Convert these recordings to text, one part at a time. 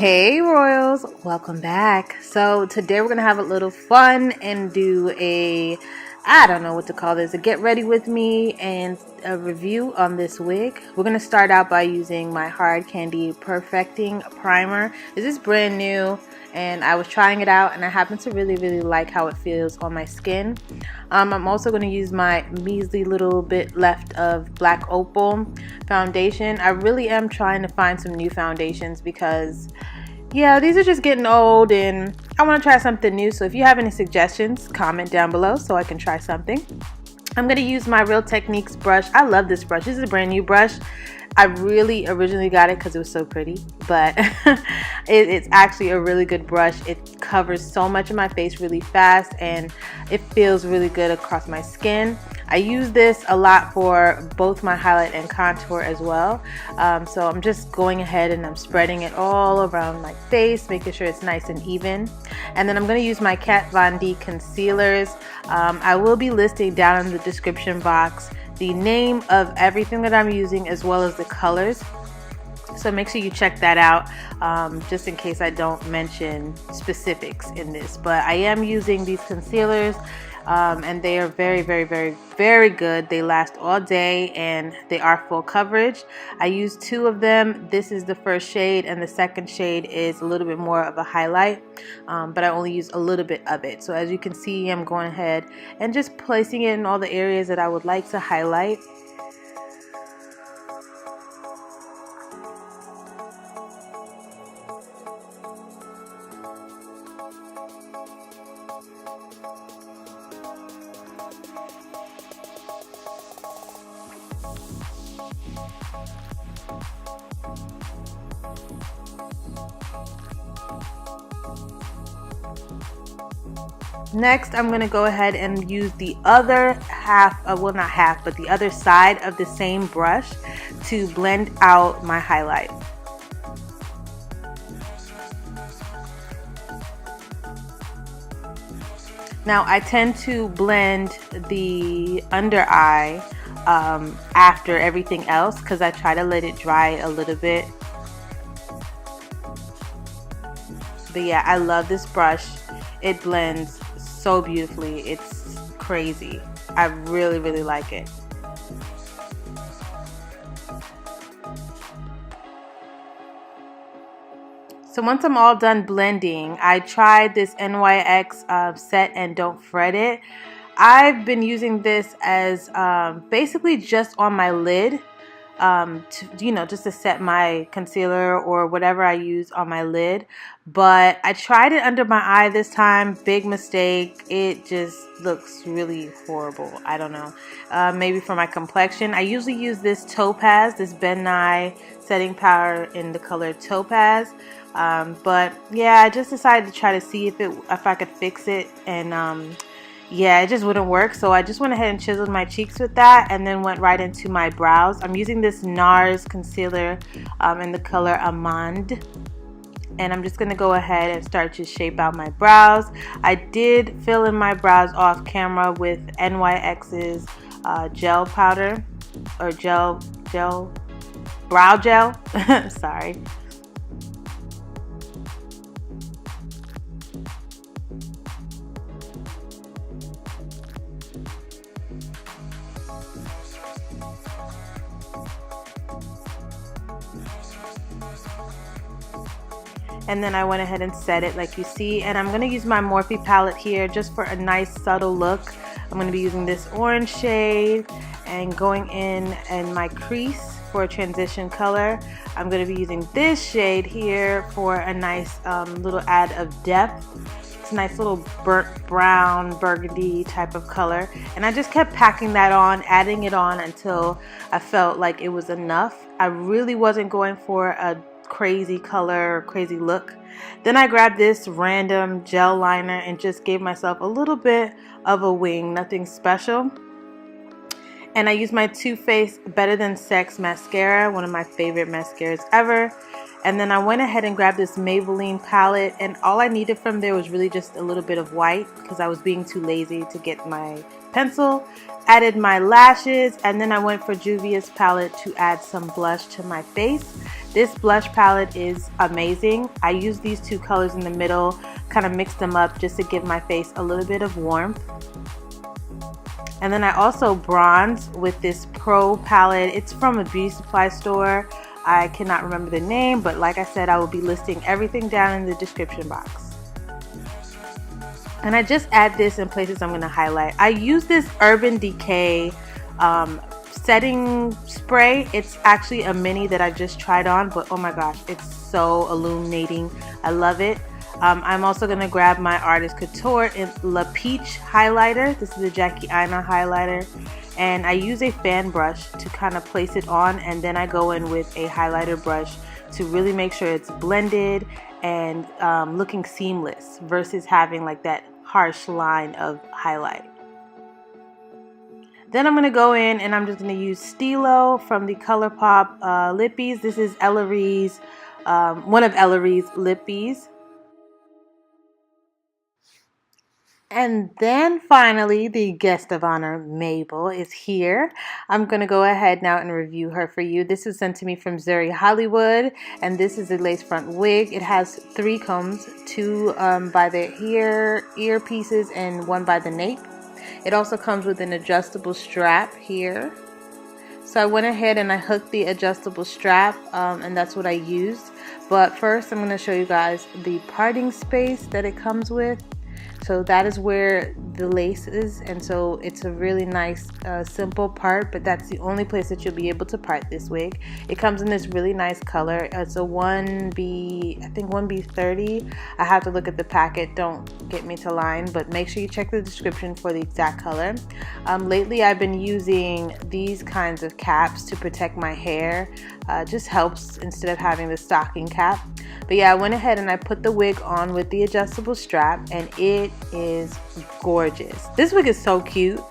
Hey Royals, welcome back. So today we're going to have a little fun and do I don't know what to call this, a get ready with me and a review on this wig. We're going to start out by using my Hard Candy Perfecting Primer. This is brand new and I was trying it out and I happen to really like how it feels on my skin. I'm also going to use my measly little bit left of Black Opal foundation. I really am trying to find some new foundations because yeah, these are just getting old and I want to try something new. So if you have any suggestions, comment down below so I can try something. I'm going to use my Real Techniques brush. I love this brush. This is a brand new brush. I really originally got it because it was so pretty, but it's actually a really good brush. It covers so much of my face really fast and it feels really good across my skin. I use this a lot for both my highlight and contour as well. So I'm just going ahead and I'm spreading it all around my face, making sure it's nice and even. And then I'm going to use my Kat Von D concealers. I will be listing down in the description box the name of everything that I'm using as well as the colors. So make sure you check that out just in case I don't mention specifics in this. But I am using these concealers and they are very good. They last all day and they are full coverage. I use two of them. This is the first shade and the second shade is a little bit more of a highlight, but I only use a little bit of it. So as you can see, I'm going ahead and just placing it in all the areas that I would like to highlight. Next, I'm going to go ahead and use the other half, well not half, but the other side of the same brush to blend out my highlight. Now I tend to blend the under eye after everything else because I try to let it dry a little bit. But yeah, I love this brush. It blends so beautifully. It's crazy. I really like it. So once I'm all done blending, I tried this NYX Set and Don't Fret It. I've been using this as basically just on my lid. Just to set my concealer or whatever I use on my lid, but I tried it under my eye this time. Big mistake. It just looks really horrible. I don't know, maybe for my complexion. I usually use this Topaz, this Ben Nye setting powder in the color Topaz, but yeah, I just decided to try to see if I could fix it, and yeah, it just wouldn't work. So I just went ahead and chiseled my cheeks with that and then went right into my brows. I'm using this NARS concealer in the color Amande. And I'm just going to go ahead and start to shape out my brows. I did fill in my brows off camera with NYX's gel powder or brow gel. Sorry. And then I went ahead and set it like you see, and I'm going to use my Morphe palette here just for a nice subtle look. I'm going to be using this orange shade and going in my crease for a transition color. I'm going to be using this shade here for a nice little add of depth. It's a nice little burnt brown burgundy type of color, and I just kept packing that on, adding it on until I felt like it was enough. I really wasn't going for a crazy color or crazy look. Then I grabbed this random gel liner and just gave myself a little bit of a wing, nothing special. And I used my Too Faced Better Than Sex mascara, one of my favorite mascaras ever. And then I went ahead and grabbed this Maybelline palette, and all I needed from there was really just a little bit of white because I was being too lazy to get my pencil. Added my lashes, and then I went for Juvia's palette to add some blush to my face. This blush palette is amazing. I use these two colors in the middle, kind of mix them up just to give my face a little bit of warmth. And then I also bronze with this Pro palette. It's from a beauty supply store. I cannot remember the name, but like I said, I will be listing everything down in the description box. And I just add this in places I'm going to highlight. I use this Urban Decay setting spray. It's actually a mini that I just tried on, but oh my gosh, it's so illuminating. I love it. I'm also going to grab my Artist Couture in La Peach highlighter. This is a Jackie Aina highlighter. And I use a fan brush to kind of place it on, and then I go in with a highlighter brush to really make sure it's blended and looking seamless versus having like that harsh line of highlight. Then I'm going to go in and I'm just going to use Stilo from the ColourPop Lippies. This is Ellery's, one of Ellery's lippies. And then finally, the guest of honor, Mabel, is here. I'm going to go ahead now and review her for you. This is sent to me from Zury Hollywood, and this is a lace front wig. It has 3 combs, 2 by the ear pieces and 1 by the nape. It also comes with an adjustable strap here. So I went ahead and I hooked the adjustable strap, and that's what I used. But first, I'm going to show you guys the parting space that it comes with. So that is where the lace is, and so it's a really nice simple part, but that's the only place that you'll be able to part this wig. It comes in this really nice color. It's a 1B, I think 1B30. I have to look at the packet, don't get me to line, but make sure you check the description for the exact color. Lately I've been using these kinds of caps to protect my hair. Just helps instead of having the stocking cap. But yeah, I went ahead and I put the wig on with the adjustable strap, and it is gorgeous. This wig is so cute.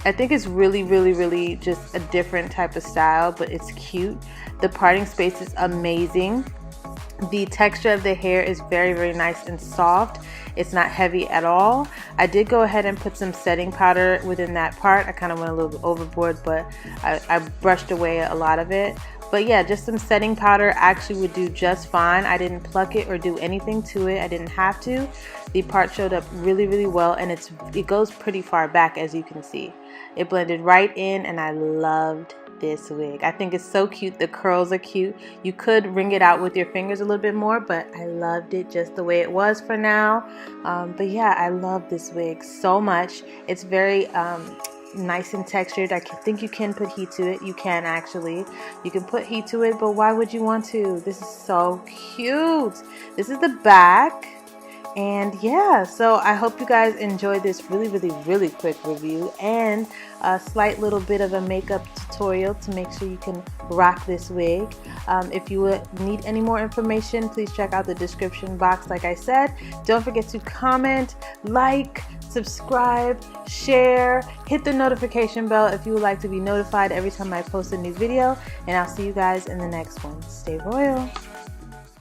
I think it's really just a different type of style, but it's cute. The parting space is amazing. The texture of the hair is very nice and soft. It's not heavy at all. I did go ahead and put some setting powder within that part. I kind of went a little bit overboard, but I brushed away a lot of it. But yeah, just some setting powder actually would do just fine. I didn't pluck it or do anything to it. I didn't have to. The part showed up really well, and it goes pretty far back, as you can see. It blended right in, and I loved this wig. I think it's so cute. The curls are cute. You could wring it out with your fingers a little bit more, but I loved it just the way it was for now. But yeah, I love this wig so much. It's very nice and textured. I think you can put heat to it. You can actually. You can put heat to it, but why would you want to? This is so cute. This is the back. And yeah, so I hope you guys enjoyed this really quick review and a slight little bit of a makeup tutorial to make sure you can rock this wig. If you would need any more information, please check out the description box. Like I said, don't forget to comment, like, subscribe, share, hit the notification bell if you would like to be notified every time I post a new video, and I'll see you guys in the next one. Stay royal.